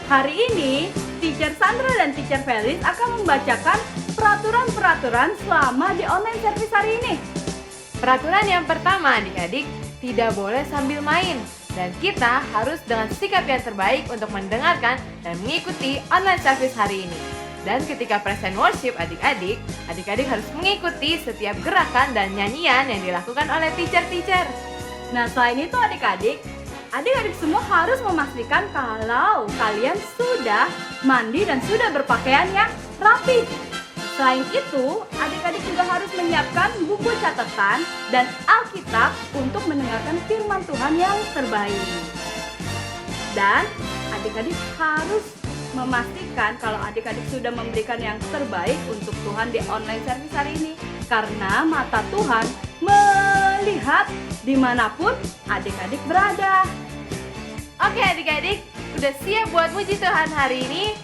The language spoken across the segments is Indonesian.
Hari ini, Teacher Sandra dan Teacher Felis akan membacakan peraturan-peraturan selama di online service hari ini. Peraturan yang pertama adik-adik, tidak boleh sambil main. Dan kita harus dengan sikap yang terbaik untuk mendengarkan dan mengikuti online service hari ini. Dan ketika present worship adik-adik harus mengikuti setiap gerakan dan nyanyian yang dilakukan oleh teacher-teacher. Nah, selain itu adik-adik semua harus memastikan kalau kalian sudah mandi dan sudah berpakaian yang rapi. Selain itu, adik-adik juga harus menyiapkan buku catatan dan Alkitab untuk mendengarkan firman Tuhan yang terbaik. Dan adik-adik harus memastikan kalau adik-adik sudah memberikan yang terbaik untuk Tuhan di online service hari ini. Karena mata Tuhan melihat dimanapun adik-adik berada. Oke adik-adik, udah siap buat muji Tuhan hari ini?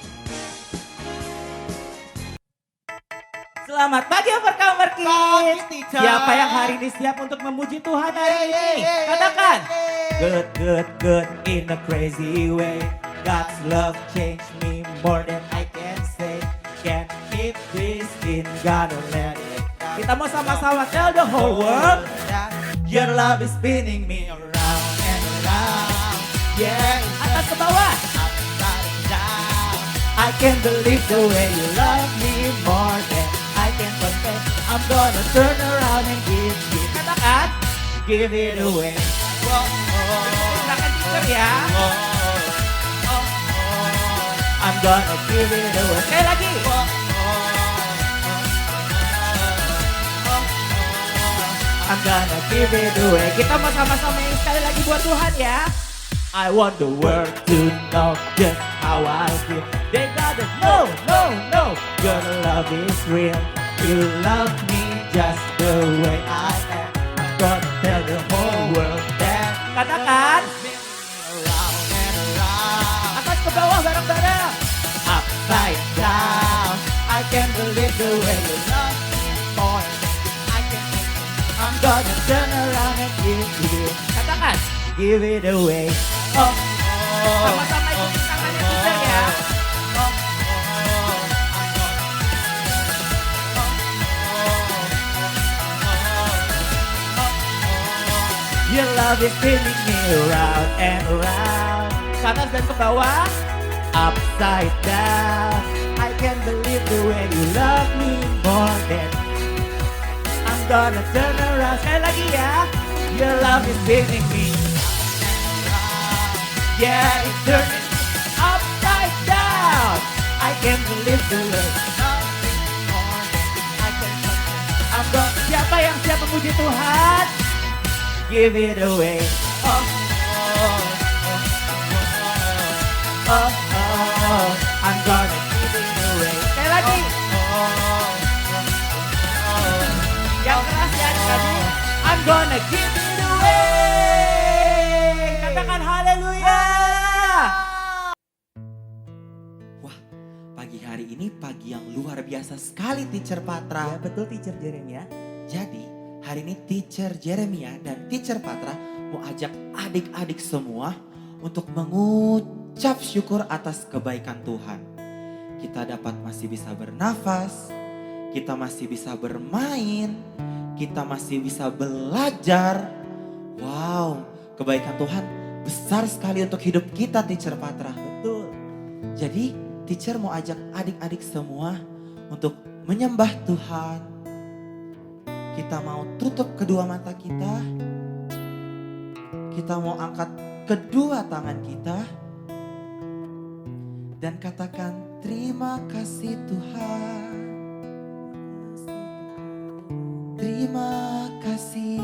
Selamat pagi Overcomer Kids. Siapa yang hari ini siap untuk memuji Tuhan hari ini? Katakan. Good in a crazy way. God's love changed me more than I can say. Can't keep this in, gotta let it out. Kita mau sama-sama tell the whole world. Your love is spinning me around and around. Yeah, atas ke bawah. Upside and down. I can't believe the way you love me more than I can confess. I'm gonna turn around and give it. Katakan, give it away. Silakan teacher ya. I'm gonna give it away. Sekali lagi. I'm gonna give it away. Kita mau sama-sama yang sekali lagi buat Tuhan ya. I want the world to know just how I feel. They gotta know, your love is real. You love me just the way I am. I'm gonna tell the whole world that. Katakan. Atas ke bawah bareng-bareng. Upside down. I can't believe the way you love me more. I'm gonna turn around and give you. Katakan. Give it away. Sama-sama ikutin tangannya juga ya. Your love is spinning me around and around. Kanan dan ke bawah. Upside down. I can't believe the way you love me more than. I'm gonna turn around. Sekali lagi ya. Your love is spinning me. Yeah, it's turning upside down. I can't believe the way. I'm gonna. Siapa yang siap memuji Tuhan? Give it away. I'm gonna give it away. Sekali lagi. Yang keras ya tadi. I'm gonna give it away. Katakan haleluya. Wah, pagi hari ini pagi yang luar biasa sekali Teacher Patra. Ya betul Teacher Jeremia. Jadi hari ini Teacher Jeremia dan Teacher Patra mau ajak adik-adik semua untuk mengucap syukur atas kebaikan Tuhan. Kita dapat masih bisa bernafas, kita masih bisa bermain, kita masih bisa belajar. Wow, kebaikan Tuhan besar sekali untuk hidup kita Teacher Patra. Betul. Jadi Teacher mau ajak adik-adik semua untuk menyembah Tuhan. Kita mau tutup kedua mata kita. Kita mau angkat kedua tangan kita. Dan katakan terima kasih Tuhan. Terima kasih.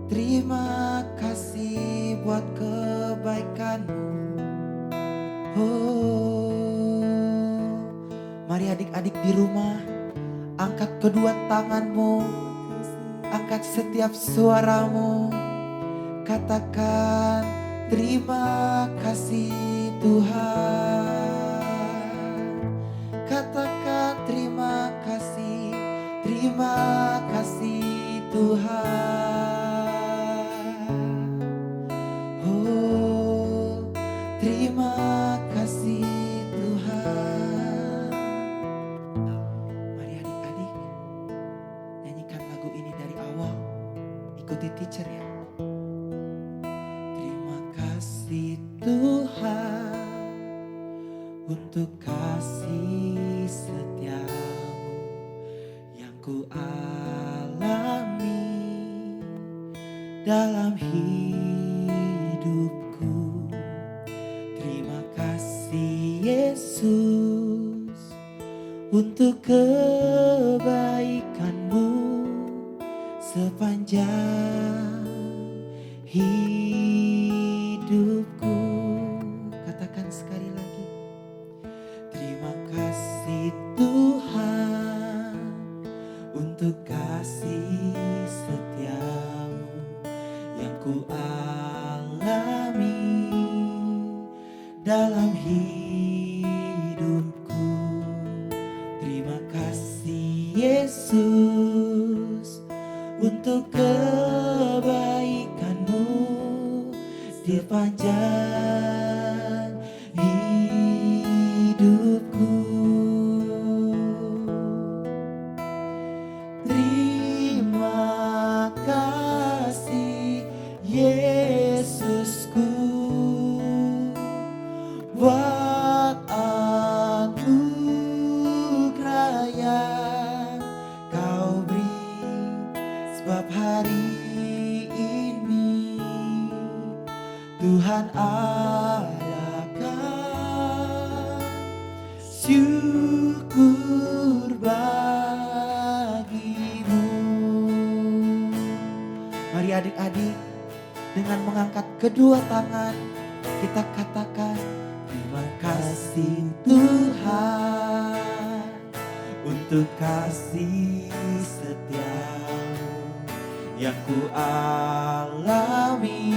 Terima kasih buat kebaikan-Mu. Oh, mari adik-adik di rumah, angkat kedua tanganmu, angkat setiap suaramu, katakan terima kasih Tuhan. Katakan terima kasih Tuhan. Terima kasih Tuhan. Mari adik-adik nyanyikan lagu ini dari awal. Ikuti teacher ya. Terima kasih Tuhan untuk kasih setiamu yang ku alami dalam hidupku. Terima kasih Yesus untuk kebaikanmu sepanjang hidupku. Katakan sekali lagi. Terima kasih Tuhan untuk kasih setiamu yang ku alami dalam hidupku. Terima kasih Yesus untuk kebaikanmu di panjang hidupku. Terima kasih Yesusku buat anugerah yang kau beri, sebab hari ini Tuhan adakan syukur bagimu. Mari adik-adik dengan mengangkat kedua tangan kita katakan, terima kasih Tuhan untuk kasih setiamu yang ku alami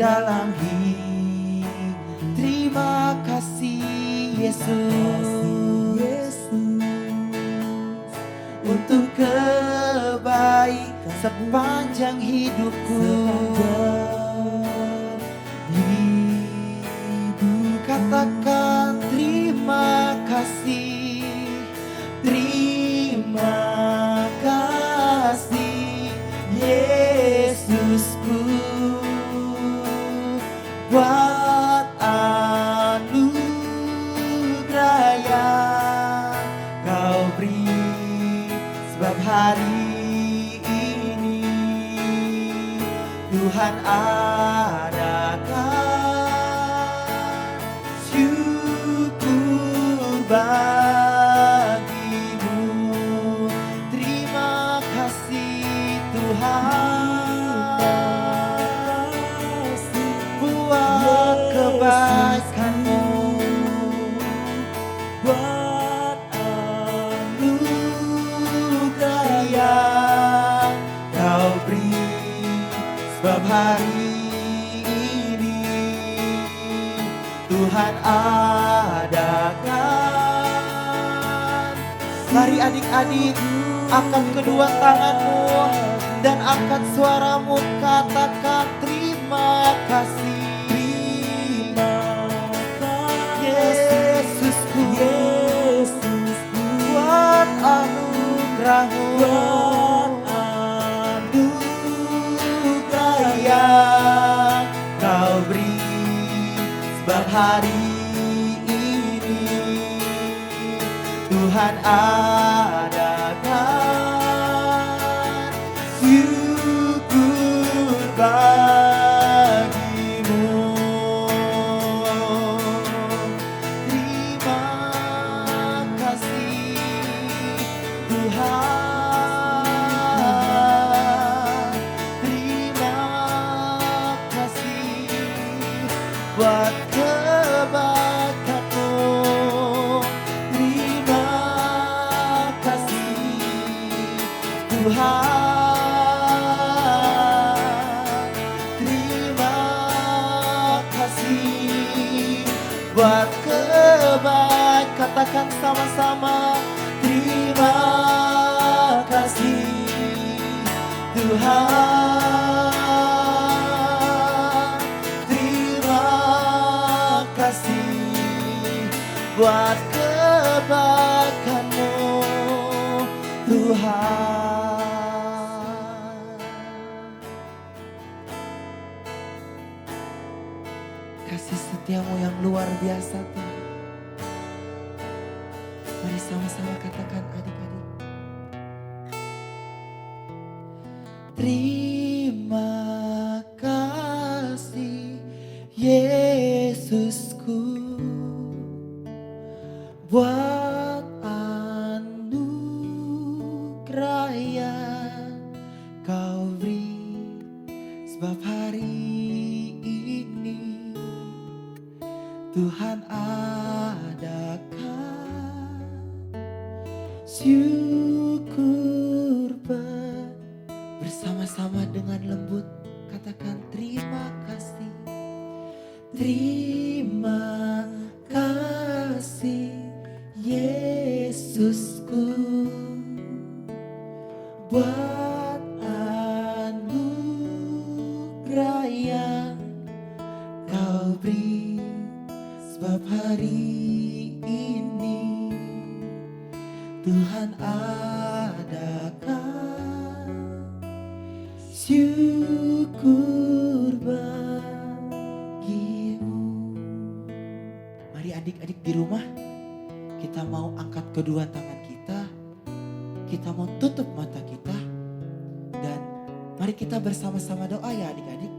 dalam hidup. Terima kasih Yesus untuk kebaikan sepanjang hidupku. Katakan terima kasih, terima kasih Yesusku buat anugerah yang kau beri, sebab hari ini Tuhan adakan syukur bagimu. Terima kasih Tuhan buat kebaikanmu, buat anugerah yang kau beri, sebab hari ini Tuhan adakan. Mari adik-adik angkat kedua tanganmu dan angkat suaramu, katakan terima kasih Yesusku buat anugerahmu, anugerah yang kau beri, sebab hari ini Tuhan adakan syukur bagimu. Terima kasih Tuhan, terima kasih buat kebaikanmu. Terima kasih Tuhan, terima kasih buat kebaikan. Katakan sama-sama, terima kasih Tuhan, terima buat kebaikan-Mu Tuhan. Kasih setia-Mu yang luar biasa Tuhan. Mari sama-sama katakan adik-adik. Terima kasih Yesusku buat anugerah yang Kau beri, sebab hari ini Tuhan adakan syukur bersama-sama dengan lembut katakan terima kasih. Terima kasih Yesusku buat anugerah yang Kau beri, sebab hari ini Tuhan adakan syukur bagimu. Mari adik-adik di rumah, kita mau angkat kedua tangan kita mau tutup mata kita, dan mari kita bersama-sama doa ya adik-adik.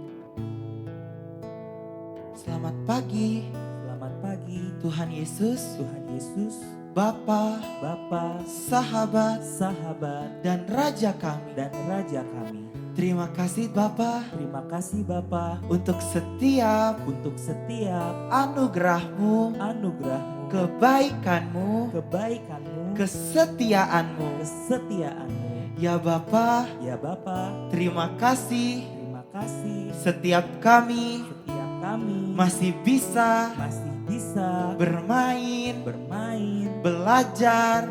Selamat pagi. Selamat pagi. Tuhan Yesus, Tuhan Yesus, Bapa, Bapa, sahabat, sahabat, dan Raja kami. dan Raja kami. Terima kasih Bapa Terima kasih Bapa untuk setiap untuk setiap anugerah-Mu, anugerah-Mu, kebaikan-Mu, kebaikan-Mu, kesetiaan-Mu. kesetiaan-Mu. Ya Bapa, Ya Bapa, terima kasih terima kasih setiap kami setiap kami masih bisa masih bisa bermain, belajar,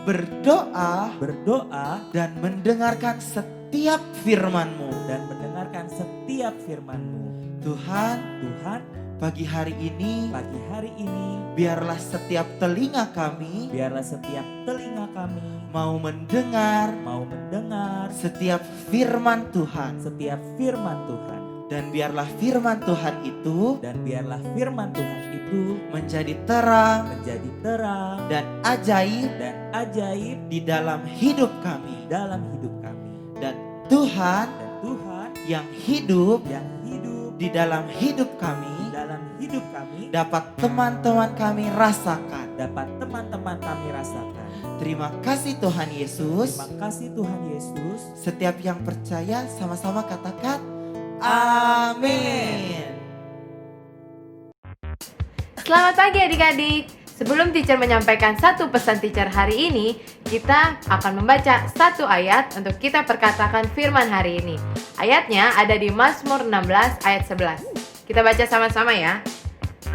berdoa, berdoa, dan mendengarkan setiap firman-Mu. dan mendengarkan setiap firman-Mu. Tuhan, Tuhan, pagi hari ini pagi hari ini biarlah setiap telinga kami biarlah setiap telinga kami mau mendengar mau mendengar setiap firman Tuhan. setiap firman Tuhan. Dan biarlah firman Tuhan itu Dan biarlah firman Tuhan itu menjadi terang menjadi terang dan ajaib dan ajaib di dalam hidup kami. dalam hidup kami. Dan Tuhan Dan Tuhan yang hidup yang hidup di dalam hidup di kami dalam hidup kami dapat teman-teman kami rasakan. dapat teman-teman kami rasakan. Terima kasih Tuhan Yesus. Terima kasih Tuhan Yesus. Setiap yang percaya sama-sama katakan amin. Selamat pagi adik-adik. Sebelum teacher menyampaikan satu pesan teacher hari ini, kita akan membaca satu ayat untuk kita perkatakan firman hari ini. Ayatnya ada di Mazmur 16 ayat 11. Kita baca sama-sama ya.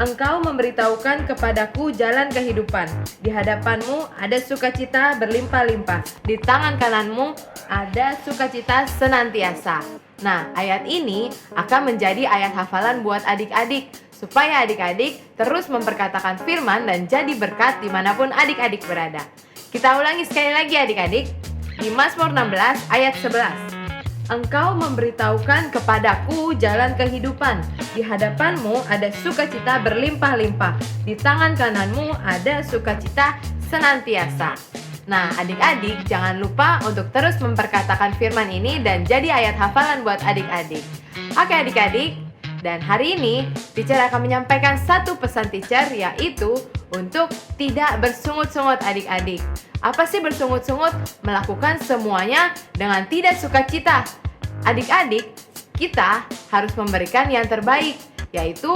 Engkau memberitahukan kepadaku jalan kehidupan. Di hadapanmu ada sukacita berlimpah-limpah. Di tangan kananmu ada sukacita senantiasa. Nah, ayat ini akan menjadi ayat hafalan buat adik-adik, supaya adik-adik terus memperkatakan firman dan jadi berkat dimanapun adik-adik berada. Kita ulangi sekali lagi adik-adik. Di Mazmur 16 ayat 11. Engkau memberitahukan kepadaku jalan kehidupan. Di hadapanmu ada sukacita berlimpah-limpah. Di tangan kananmu ada sukacita senantiasa. Nah, adik-adik jangan lupa untuk terus memperkatakan firman ini dan jadi ayat hafalan buat adik-adik. Oke adik-adik, dan hari ini teacher akan menyampaikan satu pesan teacher, yaitu untuk tidak bersungut-sungut adik-adik. Apa sih bersungut-sungut? Melakukan semuanya dengan tidak sukacita. Adik-adik, kita harus memberikan yang terbaik, yaitu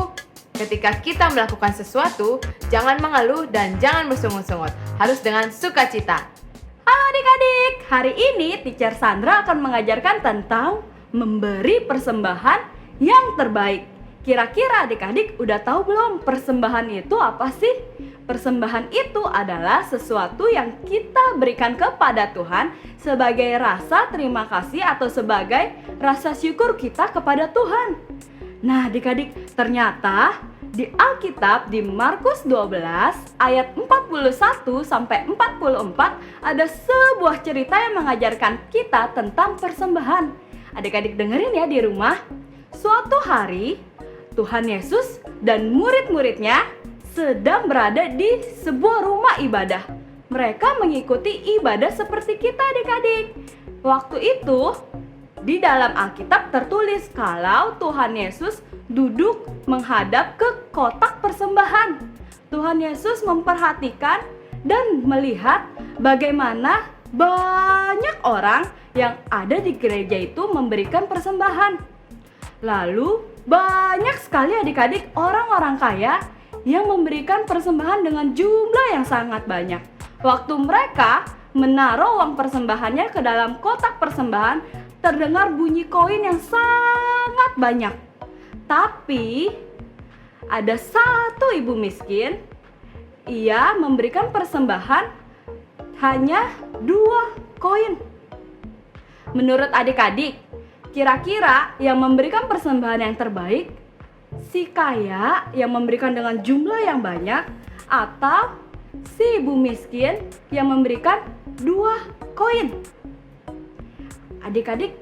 ketika kita melakukan sesuatu, jangan mengeluh dan jangan bersungut-sungut. Harus dengan sukacita. Halo adik-adik, hari ini teacher Sandra akan mengajarkan tentang memberi persembahan yang terbaik. Kira-kira adik-adik udah tahu belum persembahan itu apa sih? Persembahan itu adalah sesuatu yang kita berikan kepada Tuhan sebagai rasa terima kasih atau sebagai rasa syukur kita kepada Tuhan. Nah, adik-adik, ternyata di Alkitab di Markus 12 ayat 41 sampai 44 ada sebuah cerita yang mengajarkan kita tentang persembahan. Adik-adik dengerin ya di rumah. Suatu hari Tuhan Yesus dan murid-muridnya sedang berada di sebuah rumah ibadah. Mereka mengikuti ibadah seperti kita adik-adik. Waktu itu di dalam Alkitab tertulis kalau Tuhan Yesus duduk menghadap ke kotak persembahan. Tuhan Yesus memperhatikan dan melihat bagaimana banyak orang yang ada di gereja itu memberikan persembahan. Lalu banyak sekali adik-adik orang-orang kaya yang memberikan persembahan dengan jumlah yang sangat banyak. Waktu mereka menaruh uang persembahannya ke dalam kotak persembahan, terdengar bunyi koin yang sangat banyak. Tapi ada satu ibu miskin, ia memberikan persembahan hanya 2 koin. Menurut adik-adik, kira-kira yang memberikan persembahan yang terbaik, si kaya yang memberikan dengan jumlah yang banyak, atau si ibu miskin yang memberikan 2 koin? Adik-adik,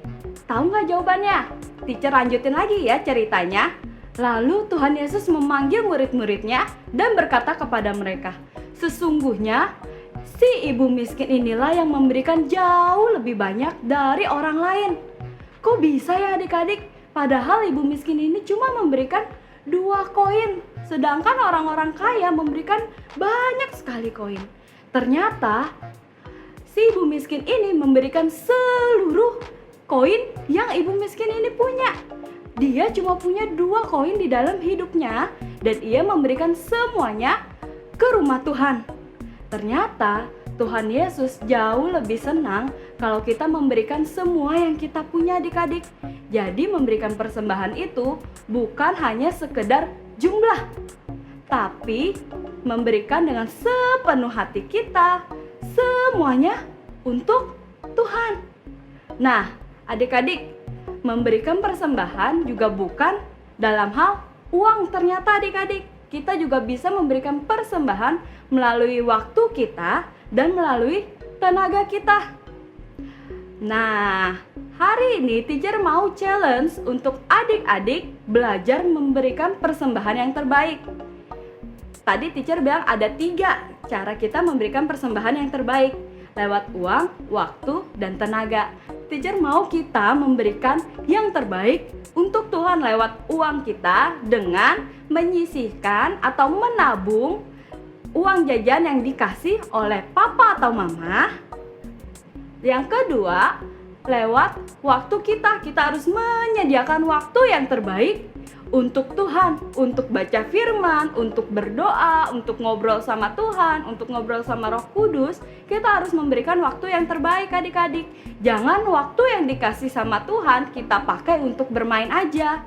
tahu nggak jawabannya? Teacher lanjutin lagi ya ceritanya. Lalu Tuhan Yesus memanggil murid-muridnya dan berkata kepada mereka, sesungguhnya si ibu miskin inilah yang memberikan jauh lebih banyak dari orang lain. Kok bisa ya adik-adik? Padahal ibu miskin ini cuma memberikan 2 koin, sedangkan orang-orang kaya memberikan banyak sekali koin. Ternyata si ibu miskin ini memberikan seluruh koin yang ibu miskin ini punya. Dia cuma punya 2 koin di dalam hidupnya dan ia memberikan semuanya ke rumah Tuhan. Ternyata Tuhan Yesus jauh lebih senang kalau kita memberikan semua yang kita punya adik-adik. Jadi memberikan persembahan itu bukan hanya sekedar jumlah, tapi memberikan dengan sepenuh hati kita, semuanya untuk Tuhan. Nah, adik-adik, memberikan persembahan juga bukan dalam hal uang. Ternyata adik-adik, kita juga bisa memberikan persembahan melalui waktu kita dan melalui tenaga kita. Nah, hari ini teacher mau challenge untuk adik-adik belajar memberikan persembahan yang terbaik. Tadi teacher bilang ada 3 cara kita memberikan persembahan yang terbaik. Lewat uang, waktu, dan tenaga. Teacher mau kita memberikan yang terbaik untuk Tuhan lewat uang kita dengan menyisihkan atau menabung uang jajan yang dikasih oleh papa atau mama. Yang kedua, lewat waktu kita. Kita harus menyediakan waktu yang terbaik untuk Tuhan, untuk baca firman, untuk berdoa, untuk ngobrol sama Tuhan, untuk ngobrol sama Roh Kudus. Kita harus memberikan waktu yang terbaik adik-adik. Jangan waktu yang dikasih sama Tuhan kita pakai untuk bermain aja.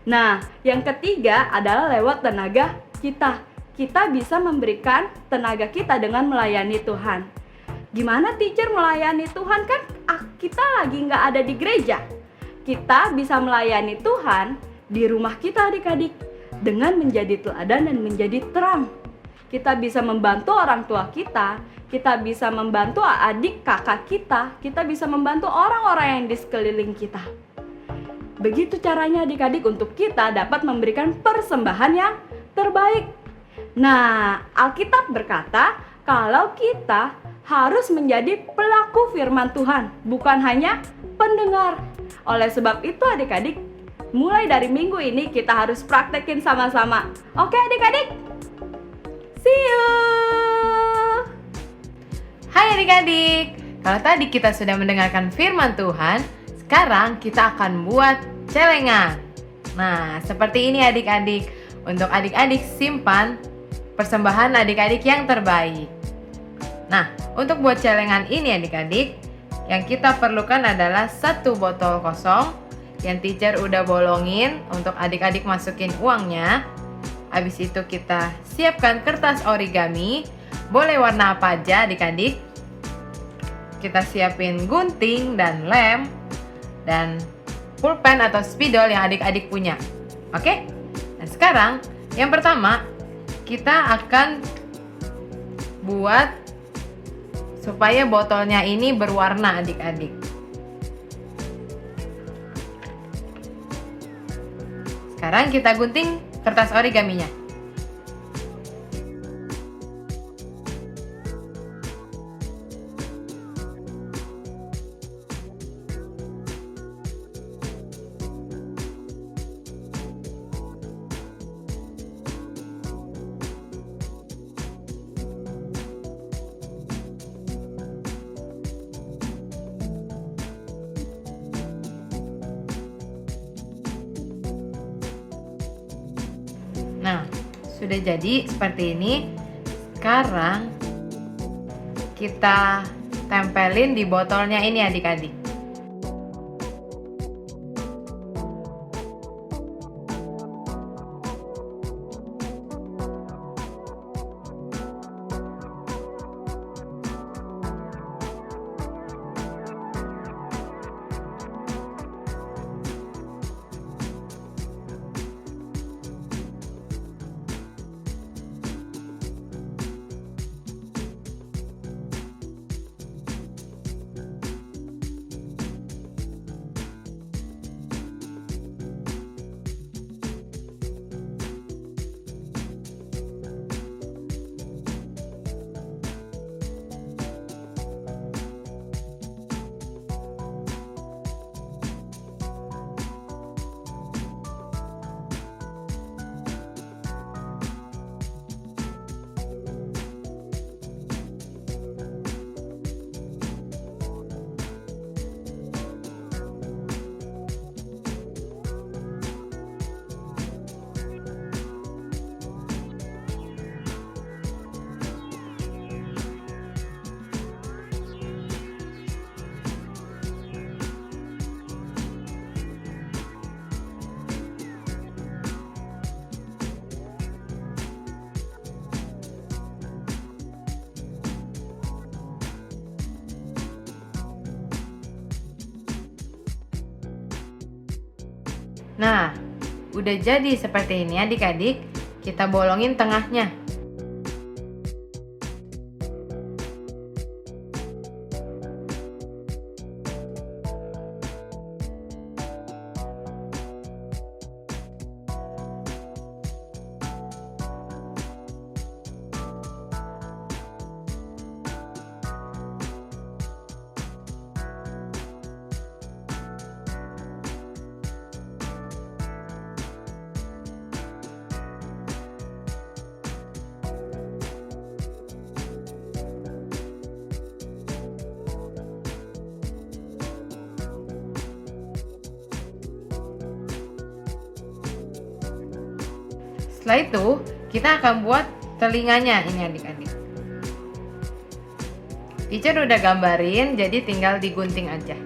Nah, yang ketiga adalah lewat tenaga kita. Kita bisa memberikan tenaga kita dengan melayani Tuhan. Gimana teacher melayani Tuhan? Kan kita lagi nggak ada di gereja. Kita bisa melayani Tuhan di rumah kita adik-adik dengan menjadi teladan dan menjadi terang. Kita bisa membantu orang tua kita bisa membantu adik kakak kita bisa membantu orang-orang yang di sekeliling kita. Begitu caranya adik-adik untuk kita dapat memberikan persembahan yang terbaik. Nah, Alkitab berkata kalau kita harus menjadi pelaku firman Tuhan, bukan hanya pendengar. Oleh sebab itu adik-adik, mulai dari minggu ini kita harus praktekin sama-sama. Oke adik-adik? See you! Hai adik-adik, kalau tadi kita sudah mendengarkan firman Tuhan, sekarang kita akan buat celengan. Nah, seperti ini adik-adik. Untuk adik-adik simpan persembahan adik-adik yang terbaik. Nah, untuk buat celengan ini adik-adik, yang kita perlukan adalah 1 botol kosong yang teacher udah bolongin untuk adik-adik masukin uangnya. Habis itu kita siapkan kertas origami, boleh warna apa aja adik-adik. Kita siapin gunting dan lem dan pulpen atau spidol yang adik-adik punya. Oke? Nah sekarang yang pertama kita akan buat supaya botolnya ini berwarna adik-adik. Sekarang kita gunting kertas origaminya. Nah, sudah jadi seperti ini. Sekarang kita tempelin di botolnya ini adik-adik. Nah, udah jadi seperti ini adik-adik. Kita bolongin tengahnya. Setelah itu, kita akan buat telinganya ini adik-adik. Teacher udah gambarin, jadi tinggal digunting aja.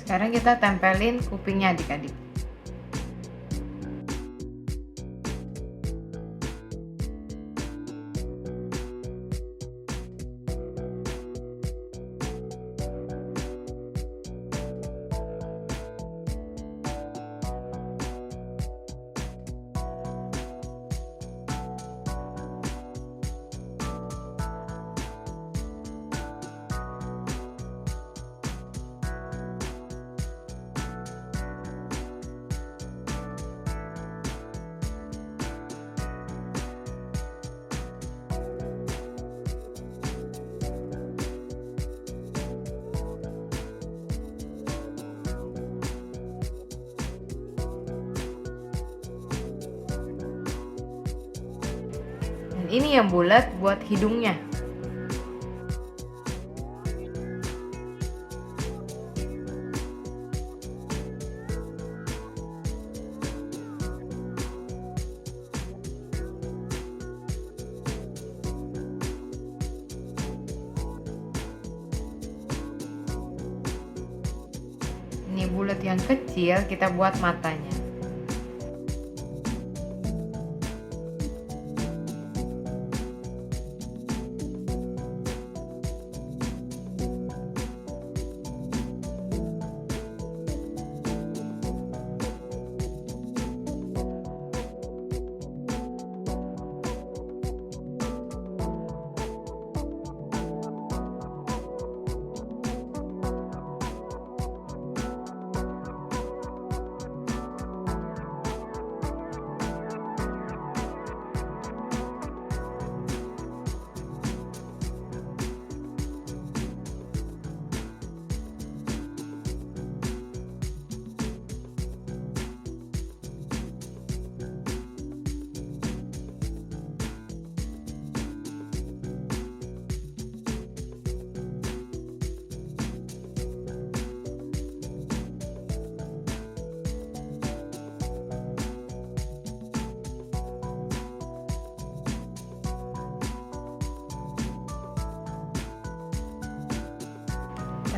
Sekarang kita tempelin kupingnya adik-adik. Dan ini yang bulat buat hidungnya. Ini bulat yang kecil kita buat matanya.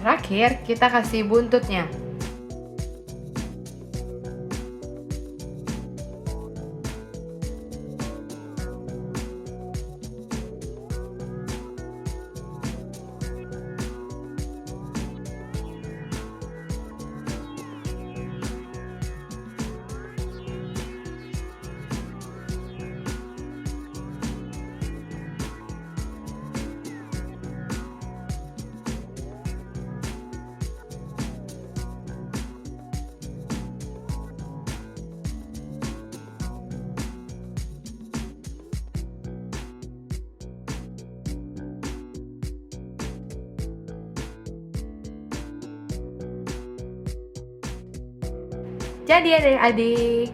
Terakhir, kita kasih buntutnya. Jadi adik-adik,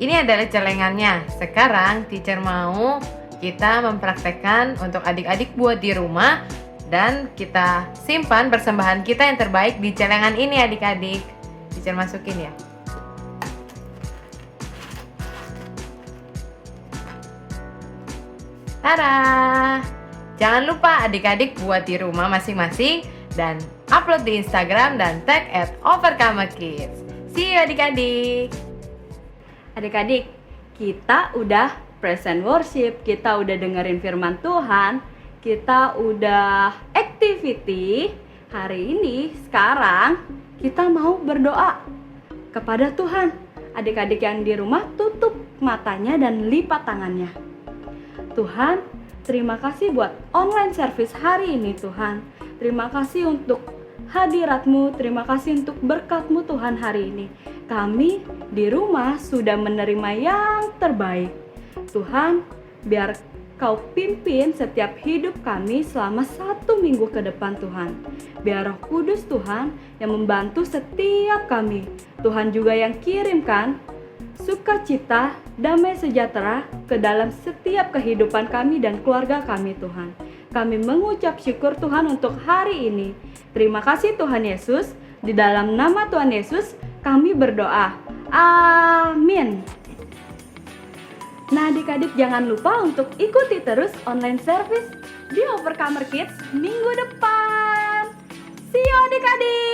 ini adalah celengannya. Sekarang teacher mau kita mempraktekkan untuk adik-adik buat di rumah dan kita simpan persembahan kita yang terbaik di celengan ini adik-adik. Teacher masukin ya. Tada! Jangan lupa adik-adik buat di rumah masing-masing dan upload di Instagram dan tag @overcomerkids. See you adik-adik. Adik-adik, kita udah present worship, kita udah dengerin firman Tuhan, kita udah activity. Hari ini, sekarang kita mau berdoa kepada Tuhan. Adik-adik yang di rumah tutup matanya dan lipat tangannya. Tuhan, terima kasih buat online service hari ini Tuhan. Terima kasih untuk hadirat-Mu, terima kasih untuk berkat-Mu Tuhan hari ini. Kami di rumah sudah menerima yang terbaik. Tuhan, biar Kau pimpin setiap hidup kami selama 1 minggu ke depan Tuhan. Biar Roh Kudus Tuhan yang membantu setiap kami. Tuhan juga yang kirimkan sukacita, damai sejahtera ke dalam setiap kehidupan kami dan keluarga kami Tuhan. Kami mengucap syukur Tuhan untuk hari ini. Terima kasih Tuhan Yesus. Di dalam nama Tuhan Yesus kami berdoa. Amin. Nah adik-adik jangan lupa untuk ikuti terus online service di Overcomer Kids minggu depan. See you adik-adik.